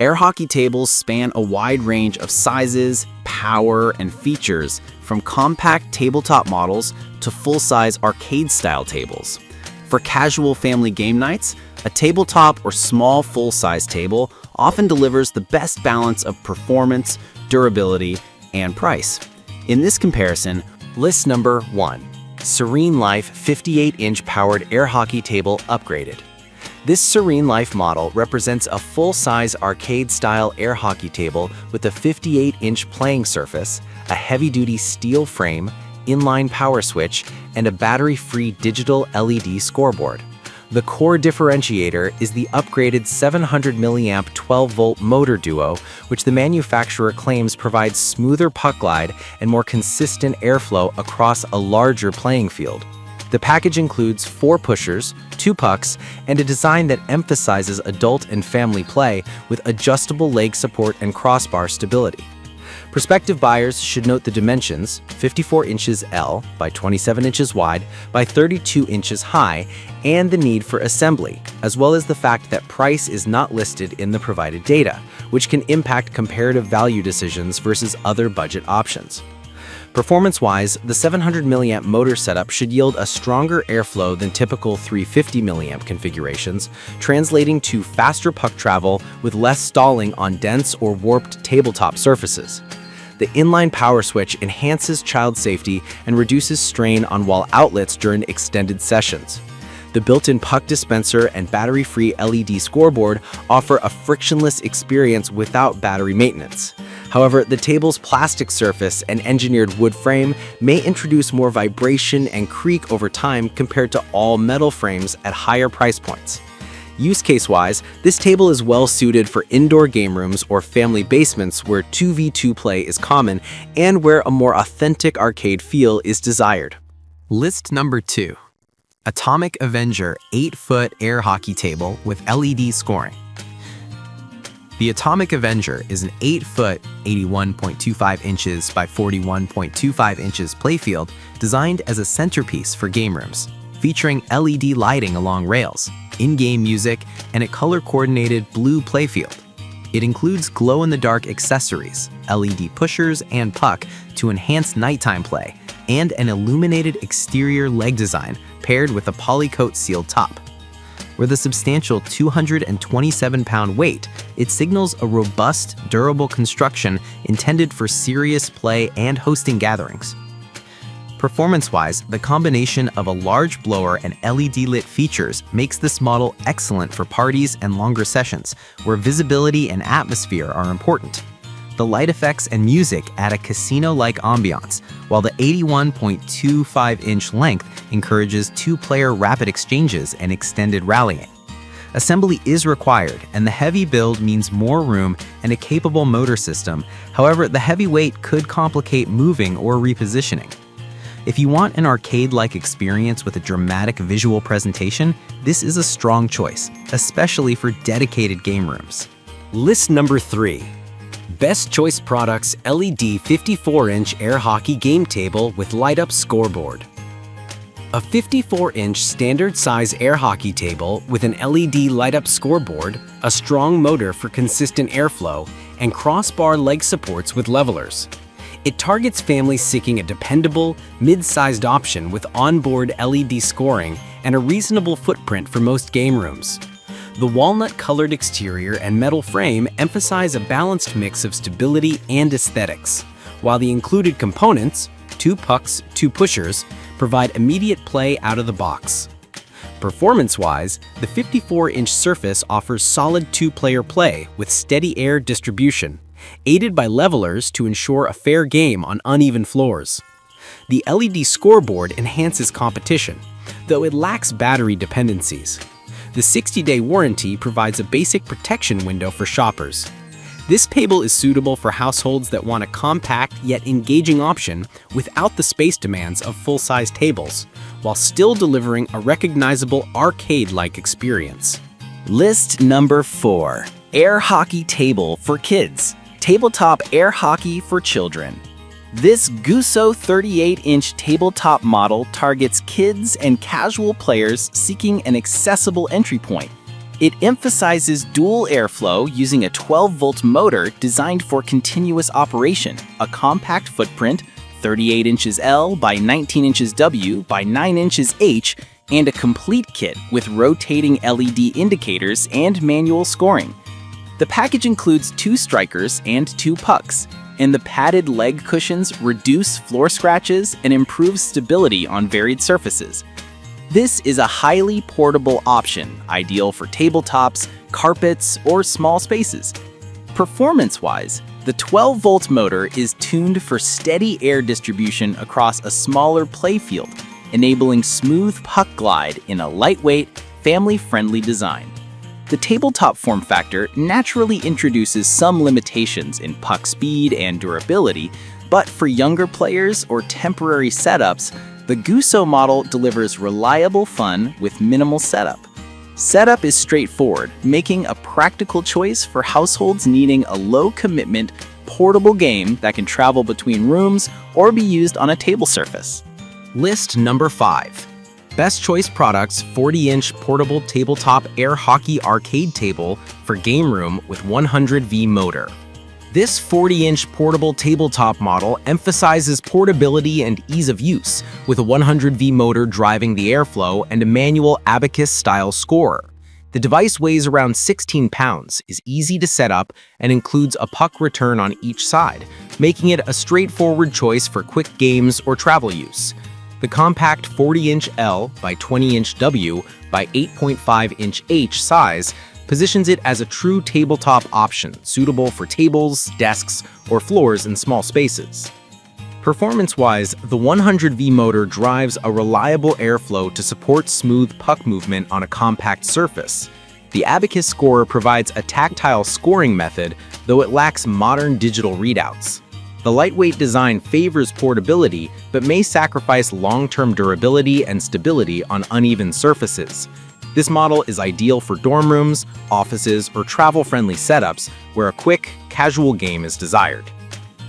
Air hockey tables span a wide range of sizes, power, and features, from compact tabletop models to full-size arcade-style tables. For casual family game nights, a tabletop or small full-size table often delivers the best balance of performance, durability, and price. In this comparison, list number 1. Serene Life 58-inch powered air hockey table upgraded. This Serene Life model represents a full-size arcade-style air hockey table with a 58-inch playing surface, a heavy-duty steel frame, inline power switch, and a battery-free digital LED scoreboard. The core differentiator is the upgraded 700 mA 12-volt motor duo, which the manufacturer claims provides smoother puck glide and more consistent airflow across a larger playing field. The package includes 4 pushers, 2 pucks, and a design that emphasizes adult and family play with adjustable leg support and crossbar stability. Prospective buyers should note the dimensions: 54 inches L by 27 inches wide by 32 inches high, and the need for assembly, as well as the fact that price is not listed in the provided data, which can impact comparative value decisions versus other budget options. Performance-wise, the 700 mA motor setup should yield a stronger airflow than typical 350 mA configurations, translating to faster puck travel with less stalling on dense or warped tabletop surfaces. The inline power switch enhances child safety and reduces strain on wall outlets during extended sessions. The built-in puck dispenser and battery-free LED scoreboard offer a frictionless experience without battery maintenance. However, the table's plastic surface and engineered wood frame may introduce more vibration and creak over time compared to all metal frames at higher price points. Use case-wise, this table is well suited for indoor game rooms or family basements where 2v2 play is common and where a more authentic arcade feel is desired. List number 2. Atomic Avenger 8-foot air hockey table with LED scoring. The Atomic Avenger is an 8-foot, 81.25 inches by 41.25 inches playfield designed as a centerpiece for game rooms, featuring LED lighting along rails, in-game music, and a color-coordinated blue playfield. It includes glow-in-the-dark accessories, LED pushers and puck to enhance nighttime play, and an illuminated exterior leg design paired with a polycoat sealed top. With a substantial 227-pound weight, it signals a robust, durable construction intended for serious play and hosting gatherings. Performance-wise, the combination of a large blower and LED-lit features makes this model excellent for parties and longer sessions, where visibility and atmosphere are important. The light effects and music add a casino-like ambiance, while the 81.25-inch length encourages 2-player rapid exchanges and extended rallying. Assembly is required, and the heavy build means more room and a capable motor system. However, the heavy weight could complicate moving or repositioning. If you want an arcade-like experience with a dramatic visual presentation, this is a strong choice, especially for dedicated game rooms. List number 3. Best Choice Products LED 54-inch air hockey game table with light-up scoreboard. A 54-inch standard-size air hockey table with an LED light-up scoreboard, a strong motor for consistent airflow, and crossbar leg supports with levelers. It targets families seeking a dependable, mid-sized option with onboard LED scoring and a reasonable footprint for most game rooms. The walnut-colored exterior and metal frame emphasize a balanced mix of stability and aesthetics, while the included components, 2 pucks, 2 pushers, provide immediate play out of the box. Performance-wise, the 54-inch surface offers solid 2-player play with steady air distribution, aided by levelers to ensure a fair game on uneven floors. The LED scoreboard enhances competition, though it lacks battery dependencies. The 60-day warranty provides a basic protection window for shoppers. This table is suitable for households that want a compact yet engaging option without the space demands of full-size tables, while still delivering a recognizable arcade-like experience. List number 4. Air hockey table for kids. Tabletop air hockey for children. This Gusso 38-inch tabletop model targets kids and casual players seeking an accessible entry point. It emphasizes dual airflow using a 12-volt motor designed for continuous operation, a compact footprint, 38 inches L by 19 inches W by 9 inches H, and a complete kit with rotating LED indicators and manual scoring. The package includes 2 strikers and 2 pucks, and the padded leg cushions reduce floor scratches and improve stability on varied surfaces. This is a highly portable option, ideal for tabletops, carpets, or small spaces. Performance-wise, the 12-volt motor is tuned for steady air distribution across a smaller playfield, enabling smooth puck glide in a lightweight, family-friendly design. The tabletop form factor naturally introduces some limitations in puck speed and durability, but for younger players or temporary setups, the Guso model delivers reliable fun with minimal setup. Setup is straightforward, making a practical choice for households needing a low-commitment, portable game that can travel between rooms or be used on a table surface. List number 5. Best Choice Products 40-inch portable tabletop air hockey arcade table for game room with 100V motor. This 40-inch portable tabletop model emphasizes portability and ease of use, with a 100V motor driving the airflow and a manual Abacus-style scorer. The device weighs around 16 pounds, is easy to set up, and includes a puck return on each side, making it a straightforward choice for quick games or travel use. The compact 40-inch L by 20-inch W by 8.5-inch H size positions it as a true tabletop option, suitable for tables, desks, or floors in small spaces. Performance-wise, the 100V motor drives a reliable airflow to support smooth puck movement on a compact surface. The Abacus scorer provides a tactile scoring method, though it lacks modern digital readouts. The lightweight design favors portability, but may sacrifice long-term durability and stability on uneven surfaces. This model is ideal for dorm rooms, offices, or travel-friendly setups where a quick, casual game is desired.